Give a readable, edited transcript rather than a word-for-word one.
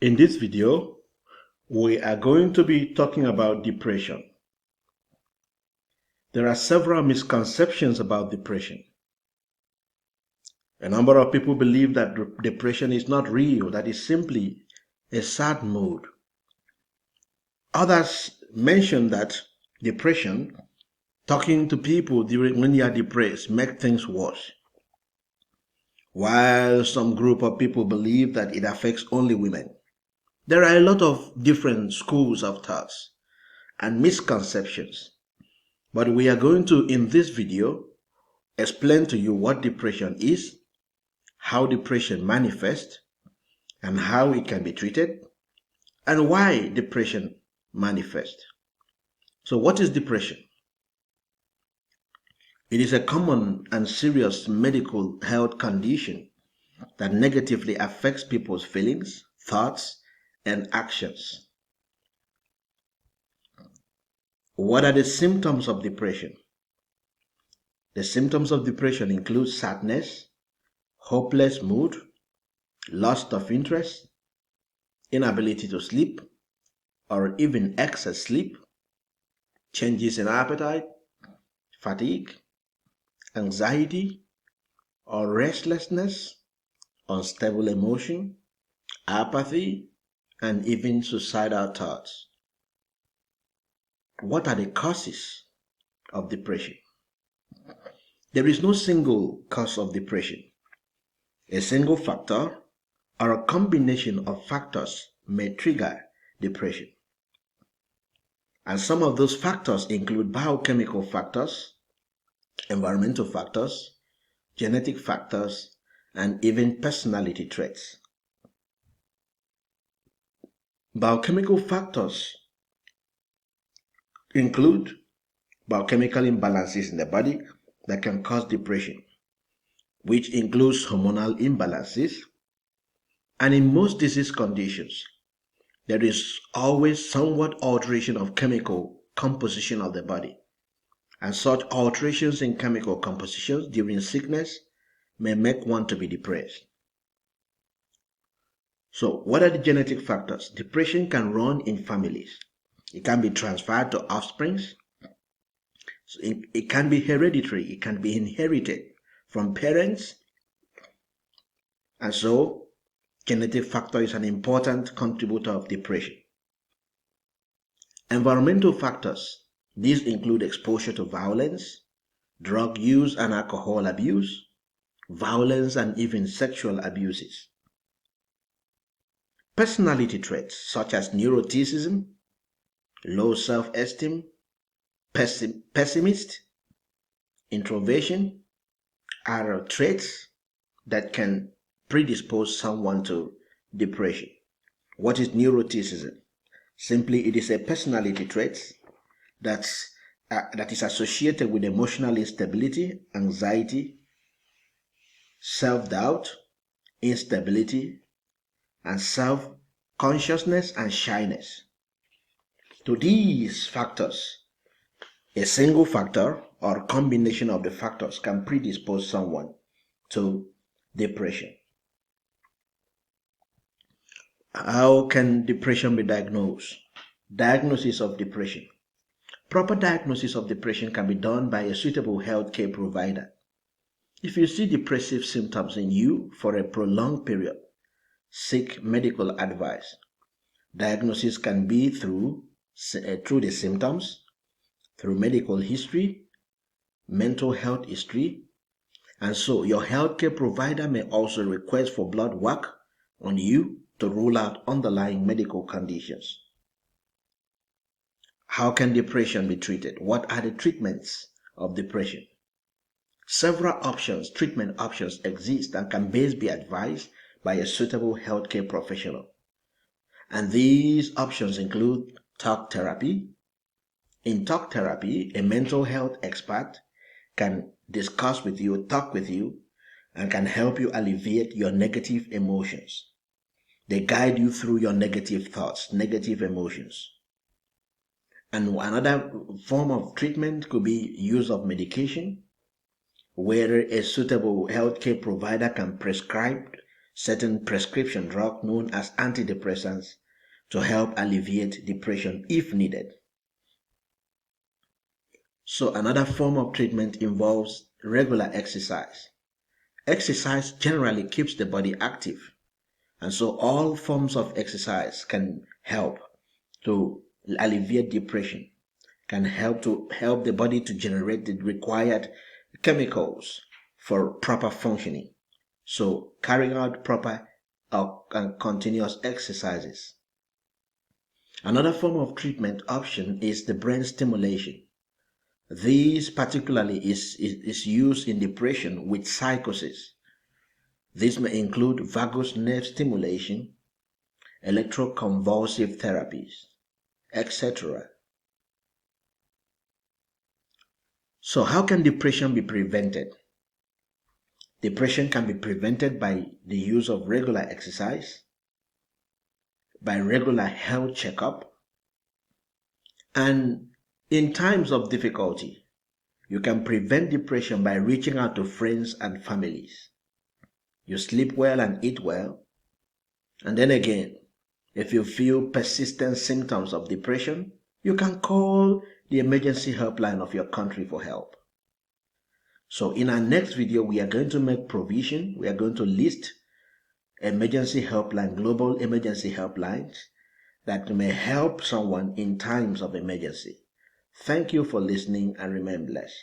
In this video, we are going to be talking about depression. There are several misconceptions about depression. A number of people believe that depression is not real, that it's simply a sad mood. Others mention that depression, talking to people when they are depressed, make things worse. While some group of people believe that it affects only women. There are a lot of different schools of thoughts and misconceptions. But we are going to, in this video, explain to you what depression is, how depression manifests, and how it can be treated, and why depression manifests. So what is depression? It is a common and serious medical health condition that negatively affects people's feelings, thoughts, and actions. What are the symptoms of depression? The symptoms of depression include sadness, hopeless mood, loss of interest, inability to sleep, or even excess sleep, changes in appetite, fatigue, anxiety, or restlessness, unstable emotion, apathy, and even suicidal thoughts. What are the causes of depression? There is no single cause of depression. A single factor or a combination of factors may trigger depression. And some of those factors include biochemical factors, environmental factors, genetic factors, and even personality traits. Biochemical factors include biochemical imbalances in the body that can cause depression, which includes hormonal imbalances. And in most disease conditions, there is always somewhat alteration of chemical composition of the body. And such alterations in chemical compositions during sickness may make one to be depressed. So, what are the genetic factors? Depression can run in families. It can be transferred to offsprings. So it can be hereditary. It can be inherited from parents. And so, genetic factor is an important contributor of depression. Environmental factors. These include exposure to violence, drug use and alcohol abuse, violence and even sexual abuses. Personality traits such as neuroticism, low self-esteem, pessimist, introversion are traits that can predispose someone to depression. What is neuroticism? Simply, it is a personality trait that is associated with emotional instability, anxiety, self-doubt, instability, and self-consciousness and shyness. To these factors, a single factor or combination of the factors can predispose someone to depression. How can depression be diagnosed? Diagnosis of depression. Proper diagnosis of depression can be done by a suitable healthcare provider. If you see depressive symptoms in you for a prolonged period, seek medical advice. Diagnosis can be through the symptoms, through medical history, mental health history, and so your healthcare provider may also request for blood work on you to rule out underlying medical conditions. How can depression be treated? What are the treatments of depression? Several treatment options exist and can best be advised by a suitable healthcare professional. And these options include talk therapy. In talk therapy, a mental health expert can discuss with you, talk with you, and can help you alleviate your negative emotions. They guide you through your negative thoughts, negative emotions. And another form of treatment could be use of medication, where a suitable healthcare provider can prescribe certain prescription drug known as antidepressants to help alleviate depression if needed. So another form of treatment involves regular exercise. Exercise generally keeps the body active, and so all forms of exercise can help to alleviate depression, can help the body to generate the required chemicals for proper functioning. So carrying out proper and continuous exercises. Another form of treatment option is the brain stimulation. This particularly is used in depression with psychosis. This may include vagus nerve stimulation, electroconvulsive therapies, etc. So how can depression be prevented? Depression can be prevented by the use of regular exercise, by regular health checkup, and in times of difficulty, you can prevent depression by reaching out to friends and families. You sleep well and eat well. And then again, if you feel persistent symptoms of depression, you can call the emergency helpline of your country for help. So in our next video, we are going to make provision. We are going to list emergency helpline, global emergency helplines that may help someone in times of emergency. Thank you for listening and remain blessed.